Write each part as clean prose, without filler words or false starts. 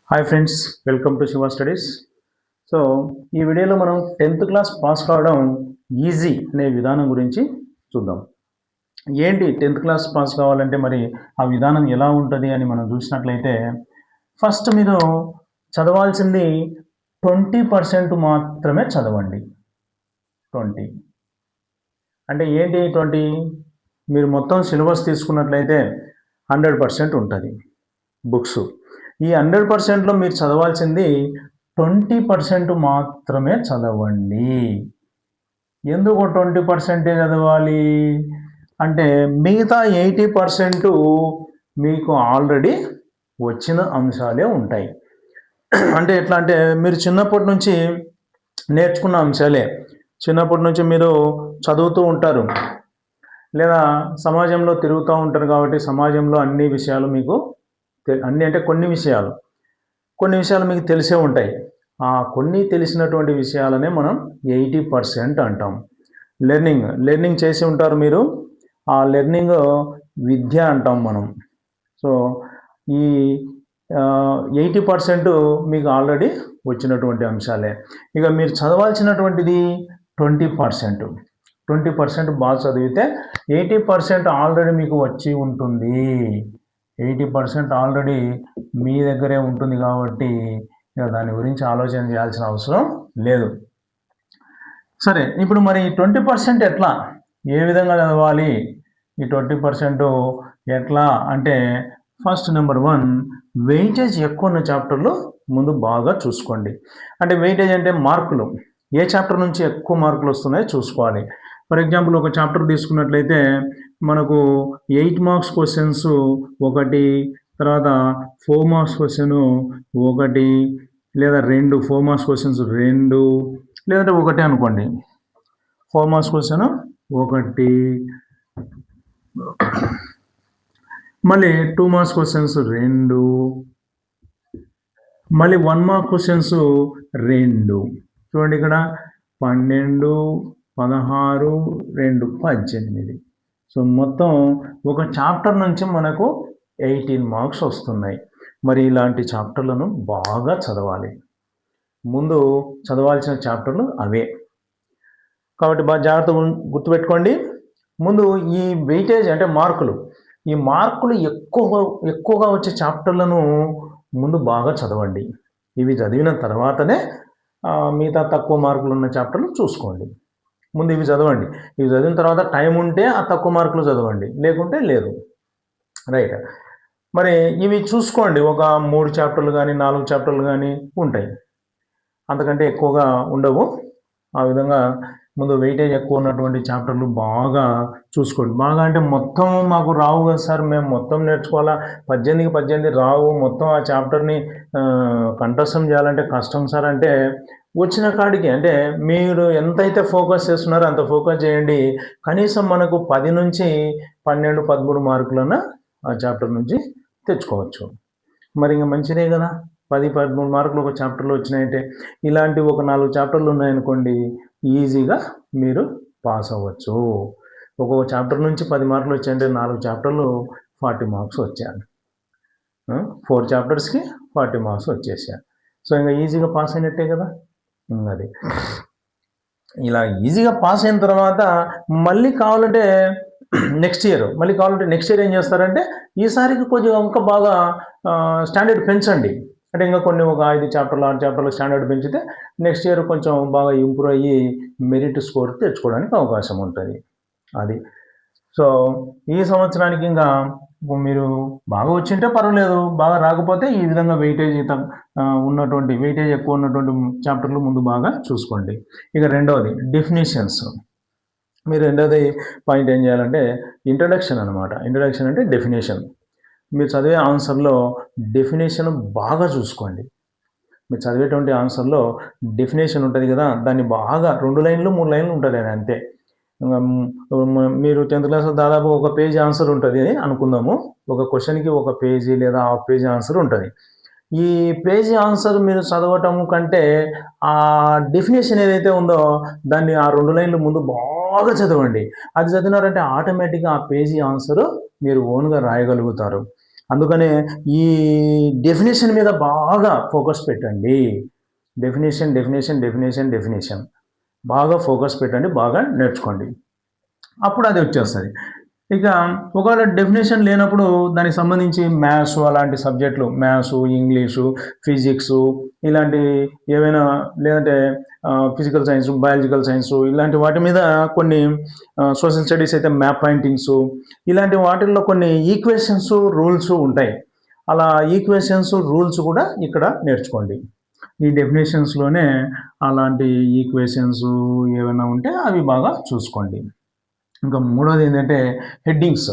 Hi friends, welcome to Shiva studies. So ఈ వీడియోలో మనం 10th క్లాస్ పాస్ కావడం ఈజీ అనే విధానం గురించి చూద్దాం. ఏంటి 10th క్లాస్ పాస్ కావాలంటే మరి ఆ విధానం ఎలా ఉంటుంది అని మనం చూసినట్లయితే, ఫస్ట్ మీరు చదవాల్సింది 20% మాత్రమే చదవండి. 20 అంటే ఏంటి 20? మీరు మొత్తం సిలబస్ తీసుకున్నట్లయితే 100% ఉంటుంది బుక్స్. ఈ 100%లో మీరు చదవాల్సింది 20% మాత్రమే చదవండి. ఎందుకు 20% చదవాలి అంటే, మిగతా 80% మీకు ఆల్రెడీ వచ్చిన అంశాలే ఉంటాయి. అంటే ఎట్లా అంటే, మీరు చిన్నప్పటి నుంచి నేర్చుకున్న అంశాలే. చిన్నప్పటి నుంచి మీరు చదువుతూ ఉంటారు, లేదా సమాజంలో తిరుగుతూ ఉంటారు కాబట్టి సమాజంలో అన్ని విషయాలు మీకు అన్ని అంటే కొన్ని విషయాలు మీకు తెలిసే ఉంటాయి. ఆ కొన్ని తెలిసినటువంటి విషయాలనే మనం 80% అంటాం. లెర్నింగ్ చేసి ఉంటారు మీరు. ఆ లెర్నింగ్ విద్య అంటాం మనం. సో ఈ 80% మీకు ఆల్రెడీ వచ్చినటువంటి అంశాలే. ఇక మీరు చదవాల్సినటువంటిది 20%. 20% బాగా చదివితే 80% ఆల్రెడీ మీకు వచ్చి ఉంటుంది. 80% ఆల్రెడీ మీ దగ్గరే ఉంటుంది కాబట్టి ఇక దాని గురించి ఆలోచన చేయాల్సిన అవసరం లేదు. సరే, ఇప్పుడు మరి 20% ఎట్లా, ఏ విధంగా చదవాలి? ఈ 20% ఎట్లా అంటే, ఫస్ట్ నెంబర్ 1, వెయిటేజ్ ఎక్కువ ఉన్న చాప్టర్లు ముందు బాగా చూసుకోండి. అంటే వెయిటేజ్ అంటే మార్కులు, ఏ చాప్టర్ నుంచి ఎక్కువ మార్కులు వస్తున్నాయో చూసుకోవాలి. ఫర్ ఎగ్జాంపుల్, ఒక చాప్టర్ తీసుకున్నట్లయితే మనకు 8 మార్క్స్ క్వశ్చన్స్ ఒకటి, తర్వాత 4 మార్క్స్ క్వశ్చన్ ఒకటి, లేదా 2 4 మార్క్స్ క్వశ్చన్స్ 2, లేదంటే ఒకటే అనుకోండి. 4 మార్క్స్ క్వశ్చన్ ఒకటి, మళ్ళీ 2 మార్క్స్ క్వశ్చన్స్ 2, మళ్ళీ 1 మార్క్ క్వశ్చన్స్ 2. చూడండి, ఇక్కడ 12, 16, 2, 18. సో మొత్తం ఒక చాప్టర్ నుంచి మనకు 18 మార్క్స్ వస్తున్నాయి. మరి ఇలాంటి చాప్టర్లను బాగా చదవాలి. ముందు చదవాల్సిన చాప్టర్లు అవే కాబట్టి బాగా జాగ్రత్తగా గుర్తుపెట్టుకోండి. ముందు ఈ వెయిటేజ్ అంటే మార్కులు, ఈ మార్కులు ఎక్కువగా వచ్చే చాప్టర్లను ముందు బాగా చదవండి. ఇవి చదివిన తర్వాతనే మిగతా తక్కువ మార్కులు ఉన్న చాప్టర్లు చూసుకోండి. ముందు ఇవి చదవండి. ఇవి చదివిన తర్వాత టైం ఉంటే ఆ తక్కువ మార్కులు చదవండి, లేకుంటే లేదు. రైట్. మరి ఇవి చూసుకోండి, ఒక 3 చాప్టర్లు కానీ 4 చాప్టర్లు కానీ ఉంటాయి, అంతకంటే ఎక్కువగా ఉండవు. ఆ విధంగా ముందు వెయిటేజ్ ఎక్కువ ఉన్నటువంటి చాప్టర్లు బాగా చూసుకోండి. బాగా అంటే మొత్తం మాకు రావు కదా సార్, మేము మొత్తం నేర్చుకోవాలా, 18 రావు, మొత్తం ఆ చాప్టర్ని కంఠస్థం చేయాలంటే కష్టం సార్ అంటే, వచ్చిన కాడికి అంటే మీరు ఎంతైతే ఫోకస్ చేస్తున్నారో అంత ఫోకస్ చేయండి. కనీసం మనకు 10 నుంచి 12, 13 మార్కులన్నా ఆ చాప్టర్ నుంచి తెచ్చుకోవచ్చు. మరి ఇంకా మంచిదే కదా. 10, 13 మార్కులు ఒక చాప్టర్లో వచ్చినాయంటే, ఇలాంటి ఒక 4 చాప్టర్లు ఉన్నాయనుకోండి, ఈజీగా మీరు పాస్ అవ్వచ్చు. ఒక్కొక్క చాప్టర్ నుంచి 10 మార్కులు వచ్చాయంటే 4 చాప్టర్లు 40 మార్క్స్ వచ్చాయి. 4 చాప్టర్స్కి 40 మార్క్స్ వచ్చేసాయి. సో ఇంకా ఈజీగా పాస్ అయినట్టే కదా. అది ఇలా ఈజీగా పాస్ అయిన తర్వాత మళ్ళీ కావాలంటే నెక్స్ట్ ఇయర్ ఏం చేస్తారంటే, ఈసారికి కొంచెం ఇంకా బాగా స్టాండర్డ్ పెంచండి. అంటే ఇంకా కొన్ని ఒక 5 చాప్టర్లు 6 చాప్టర్లు స్టాండర్డ్ పెంచితే నెక్స్ట్ ఇయర్ కొంచెం బాగా ఇంప్రూవ్ అయ్యి మెరిట్ స్కోర్ తెచ్చుకోవడానికి అవకాశం ఉంటుంది. అది. సో ఈ సంవత్సరానికి ఇంకా మీరు బాగా వచ్చింటే పర్వాలేదు, బాగా రాకపోతే ఈ విధంగా వెయిటేజ్ ఎక్కువ ఉన్నటువంటి చాప్టర్లు ముందు బాగా చూసుకోండి. ఇక రెండవది డెఫినేషన్స్. మీరు రెండవది పాయింట్ ఏం చేయాలంటే ఇంట్రడక్షన్ అనమాట. ఇంట్రడక్షన్ అంటే డెఫినేషన్. మీరు చదివే ఆన్సర్లో డెఫినేషన్ బాగా చూసుకోండి. మీరు చదివేటువంటి ఆన్సర్లో డెఫినేషన్ ఉంటుంది కదా, దాన్ని బాగా 2 లైన్లు 3 లైన్లు ఉంటుంది అని అంతే. మీరు 10th క్లాస్లో దాదాపు ఒక పేజీ ఆన్సర్ ఉంటుంది అనుకుందాము. ఒక క్వశ్చన్కి ఒక పేజీ లేదా హాఫ్ పేజీ ఆన్సర్ ఉంటుంది. ఈ పేజీ ఆన్సర్ మీరు చదవటం కంటే ఆ డెఫినేషన్ ఏదైతే ఉందో దాన్ని ఆ 2 లైన్లు ముందు బాగా చదవండి. అది చదివినారంటే ఆటోమేటిక్గా ఆ పేజీ ఆన్సర్ మీరు ఓన్గా రాయగలుగుతారు. అందుకనే ఈ డెఫినేషన్ మీద బాగా ఫోకస్ పెట్టండి. డెఫినేషన్ బాగా ఫోకస్ పెట్టండి, బాగా నేర్చుకోండి. అప్పుడు అది వచ్చేస్తుంది. ఇక ఒకవేళ డెఫినేషన్ లేనప్పుడు దానికి సంబంధించి మ్యాథ్స్ అలాంటి సబ్జెక్టులు, మ్యాథ్స్, ఇంగ్లీషు, ఫిజిక్స్ ఇలాంటి ఏవైనా, లేదంటే ఫిజికల్ సైన్స్, బయాలజికల్ సైన్స్ ఇలాంటి వాటి మీద కొన్ని, సోషల్ స్టడీస్ అయితే మ్యాప్ పాయింటింగ్స్, ఇలాంటి వాటిల్లో కొన్ని ఈక్వేషన్స్, రూల్స్ ఉంటాయి. అలా ఈక్వేషన్స్, రూల్స్ కూడా ఇక్కడ నేర్చుకోండి. ఈ డెఫినేషన్స్లోనే అలాంటి ఈక్వేషన్స్ ఏమైనా ఉంటే అవి బాగా చూసుకోండి. ఇంకా మూడోది ఏంటంటే హెడ్డింగ్స్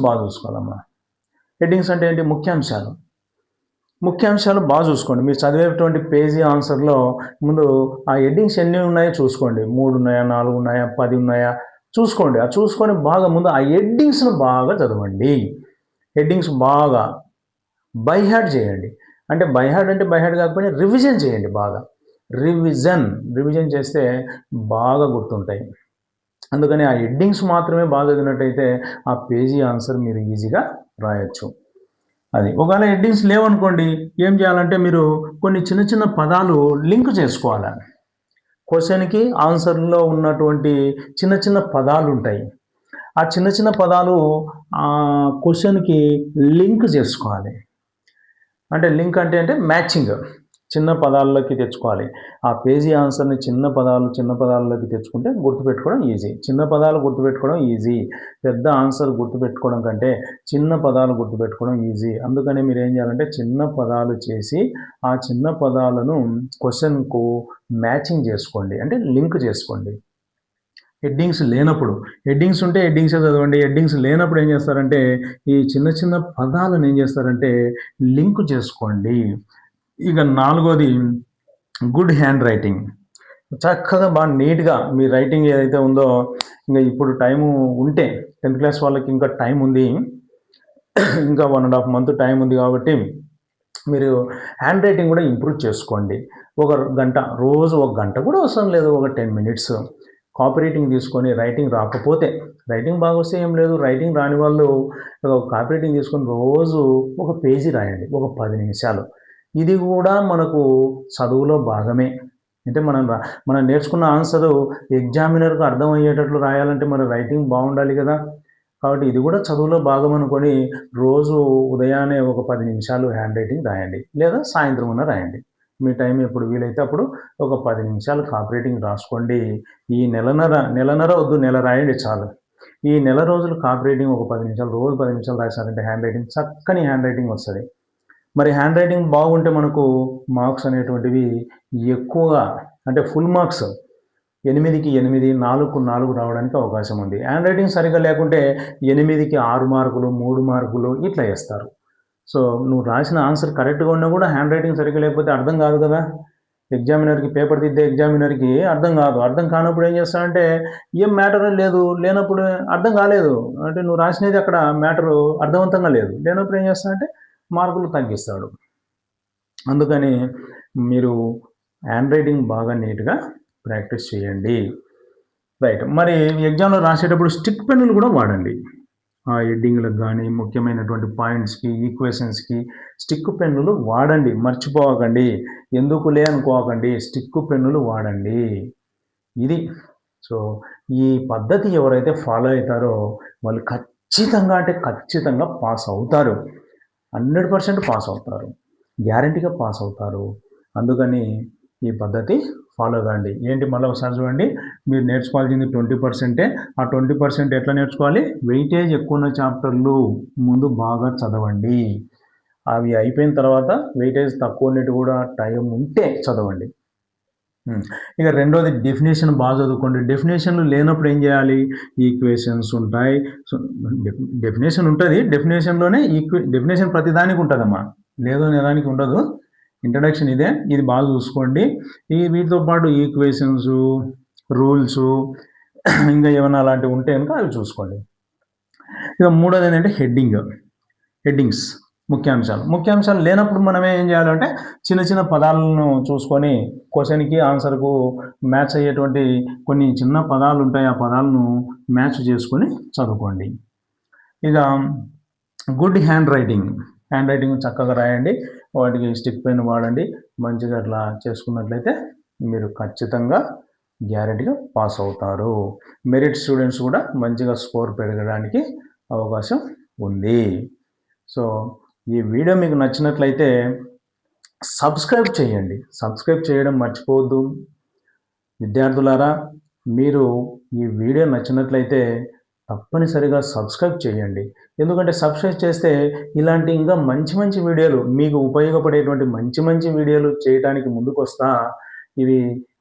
బాగా చూసుకోవాలమ్మా. హెడ్డింగ్స్ అంటే ఏంటి? ముఖ్యాంశాలు బాగా చూసుకోండి. మీరు చదివేటువంటి పేజీ ఆన్సర్లో ముందు ఆ హెడ్డింగ్స్ ఎన్ని ఉన్నాయో చూసుకోండి. 3 ఉన్నాయా, 4 ఉన్నాయా, 10 ఉన్నాయా చూసుకోండి. ఆ చూసుకొని బాగా ముందు ఆ హెడ్డింగ్స్ను బాగా చదవండి. హెడ్డింగ్స్ బాగా బై హార్ట్ చేయండి. అంటే బై హార్ట్ కాకపోయినా రివిజన్ చేయండి. బాగా రివిజన్ చేస్తే బాగా గుర్తుంటాయి. అందుకని ఆ హెడ్డింగ్స్ మాత్రమే బాగా చదివినట్టయితే ఆ పేజీ ఆన్సర్ మీరు ఈజీగా రాయొచ్చు. అది ఒకవేళ హెడ్డింగ్స్ లేవనుకోండి, ఏం చేయాలంటే మీరు కొన్ని చిన్న పదాలు లింక్ చేసుకోవాలి. క్వశ్చన్కి ఆన్సర్లో ఉన్నటువంటి చిన్న పదాలు ఉంటాయి. ఆ చిన్న పదాలు క్వశ్చన్కి లింక్ చేసుకోవాలి. అంటే లింక్ అంటే మ్యాచింగ్, చిన్న పదాల్లోకి తెచ్చుకోవాలి. ఆ పేజీ ఆన్సర్ని చిన్న పదాల్లోకి తెచ్చుకుంటే గుర్తుపెట్టుకోవడం ఈజీ. చిన్న పదాలు గుర్తుపెట్టుకోవడం ఈజీ. పెద్ద ఆన్సర్ గుర్తుపెట్టుకోవడం కంటే చిన్న పదాలు గుర్తుపెట్టుకోవడం ఈజీ. అందుకని మీరు ఏం చేయాలంటే చిన్న పదాలు చేసి ఆ చిన్న పదాలను క్వశ్చన్కు మ్యాచింగ్ చేసుకోండి, అంటే లింక్ చేసుకోండి. హెడ్డింగ్స్ లేనప్పుడు, హెడ్డింగ్స్ ఉంటే హెడ్డింగ్సే చదవండి. హెడ్డింగ్స్ లేనప్పుడు ఏం చేస్తారంటే ఈ చిన్న పదాలను ఏం చేస్తారంటే లింక్ చేసుకోండి. ఇక నాలుగోది గుడ్ హ్యాండ్ రైటింగ్. చక్కగా బాగా నీట్గా మీ రైటింగ్ ఏదైతే ఉందో, ఇంకా ఇప్పుడు టైము ఉంటే 10th క్లాస్ వాళ్ళకి ఇంకా టైం ఉంది, ఇంకా 1.5 month టైం ఉంది కాబట్టి మీరు హ్యాండ్ రైటింగ్ కూడా ఇంప్రూవ్ చేసుకోండి. ఒక గంట, రోజు ఒక గంట కూడా అవసరం లేదు, ఒక 10 minutes కాపీ రైటింగ్ తీసుకొని, రైటింగ్ రాకపోతే, రైటింగ్ బాగా వస్తే ఏం లేదు, రైటింగ్ రాని వాళ్ళు కాపీ రైటింగ్ తీసుకొని రోజు ఒక పేజీ రాయండి, ఒక 10 నిమిషాలు. ఇది కూడా మనకు చదువులో భాగమే. అంటే మనం నేర్చుకున్న ఆన్సరు ఎగ్జామినర్కు అర్థమయ్యేటట్లు రాయాలంటే మన రైటింగ్ బాగుండాలి కదా. కాబట్టి ఇది కూడా చదువులో భాగం అనుకొని రోజు ఉదయాన్నే ఒక 10 నిమిషాలు హ్యాండ్ రైటింగ్ రాయండి, లేదా సాయంత్రం ఉన్న రాయండి. మీ టైం ఎప్పుడు వీలైతే అప్పుడు ఒక 10 నిమిషాలు కాపీ రైటింగ్ రాసుకోండి. ఈ నెలన్నర వద్దు, నెల రాయండి చాలు. ఈ నెల రోజులు కాపీ రైటింగ్ ఒక 10 నిమిషాలు, రోజు 10 నిమిషాలు రాశారంటే హ్యాండ్ రైటింగ్, చక్కని హ్యాండ్ రైటింగ్ వస్తుంది. మరి హ్యాండ్ రైటింగ్ బాగుంటే మనకు మార్క్స్ అనేటువంటివి ఎక్కువగా, అంటే ఫుల్ మార్క్స్ 8కి 8, 4కు 4 రావడానికి అవకాశం ఉంది. హ్యాండ్ రైటింగ్ సరిగ్గా లేకుంటే 8కి 6 మార్కులు, 3 మార్కులు ఇట్లా వేస్తారు. సో నువ్వు రాసిన ఆన్సర్ కరెక్ట్గా ఉన్నా కూడా హ్యాండ్ రైటింగ్ సరిగ్గా లేకపోతే అర్థం కాదు కదా. ఎగ్జామినర్కి, పేపర్ దిద్దే ఎగ్జామినర్కి అర్థం కాదు. అర్థం కానప్పుడు ఏం చేస్తాడంటే ఏం మ్యాటర్ లేనప్పుడు అర్థం కాలేదు అంటే నువ్వు రాసినది అక్కడ మ్యాటరు అర్థవంతంగా లేనప్పుడు ఏం చేస్తాడంటే మార్కులు తగ్గిస్తాడు. అందుకని మీరు హ్యాండ్ రైటింగ్ బాగా నీట్గా ప్రాక్టీస్ చేయండి. రైట్. మరి ఎగ్జామ్లో రాసేటప్పుడు స్టిక్ పెన్నులు కూడా వాడండి. ఆ హెడ్డింగ్లకు కానీ, ముఖ్యమైనటువంటి పాయింట్స్కి, ఈక్వేషన్స్కి స్టిక్ పెన్నులు వాడండి, మర్చిపోకండి. ఎందుకులే అనుకోకండి, స్టిక్ పెన్నులు వాడండి. ఇది. సో ఈ పద్ధతి ఎవరైతే ఫాలో అవుతారో వాళ్ళు ఖచ్చితంగా పాస్ అవుతారు. 100% పాస్ అవుతారు, గ్యారంటీగా పాస్ అవుతారు. అందుకని ఈ పద్ధతి ఫాలో కాండి. ఏంటి మళ్ళీ ఒకసారి చూడండి, మీరు నేర్చుకోవాల్సింది 20%. ఆ 20% ఎట్లా నేర్చుకోవాలి? వెయిటేజ్ ఎక్కువ ఉన్న చాప్టర్లు ముందు బాగా చదవండి. అవి అయిపోయిన తర్వాత వెయిటేజ్ తక్కువ ఉన్నట్టు కూడా టైం ఉంటే చదవండి. ఇక రెండోది డెఫినేషన్ బాగా చదువుకోండి. డెఫినేషన్లు లేనప్పుడు ఏం చేయాలి? ఈక్వేషన్స్ ఉంటాయి. సో డెఫినేషన్ ఉంటుంది, డెఫినేషన్లోనే డెఫినేషన్ ప్రతిదానికి ఉంటుందమ్మా, లేదు అనేదానికి ఉండదు. ఇంట్రడక్షన్ ఇదే, ఇది బాగా చూసుకోండి. వీటితో పాటు ఈక్వేషన్స్, రూల్స్ ఇంకా ఏమైనా అలాంటివి ఉంటే కనుక అవి చూసుకోండి. ఇక మూడోది ఏంటంటే హెడ్డింగ్స్, ముఖ్యాంశాలు లేనప్పుడు మనమే ఏం చేయాలంటే చిన్న పదాలను చూసుకొని క్వశ్చన్కి ఆన్సర్కు మ్యాచ్ అయ్యేటువంటి కొన్ని చిన్న పదాలు ఉంటాయి, ఆ పదాలను మ్యాచ్ చేసుకొని చదువుకోండి. ఇక గుడ్ హ్యాండ్ రైటింగ్ చక్కగా రాయండి, వాటికి స్టిక్ పెన్ వాడండి, మంచిగా అట్లా చేసుకున్నట్లయితే మీరు ఖచ్చితంగా గ్యారెంటీగా పాస్ అవుతారు. మెరిట్ స్టూడెంట్స్ కూడా మంచిగా స్కోర్ పెరగడానికి అవకాశం ఉంది. సో ఈ వీడియో మీకు నచ్చినట్లయితే సబ్స్క్రైబ్ చేయండి, సబ్స్క్రైబ్ చేయడం మర్చిపోవద్దు. విద్యార్థులారా, మీరు ఈ వీడియో నచ్చినట్లయితే తప్పనిసరిగా సబ్స్క్రైబ్ చేయండి. ఎందుకంటే సబ్స్క్రైబ్ చేస్తే ఇలాంటి ఇంకా మంచి మంచి వీడియోలు, మీకు ఉపయోగపడేటువంటి మంచి మంచి వీడియోలు చేయడానికి ముందుకొస్తా. ఇవి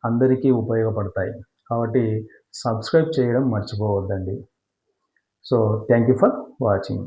అందరికీ ఉపయోగపడతాయి. కాబట్టి సబ్స్క్రైబ్ చేయడం మర్చిపోవద్దండి. So thank you for watching.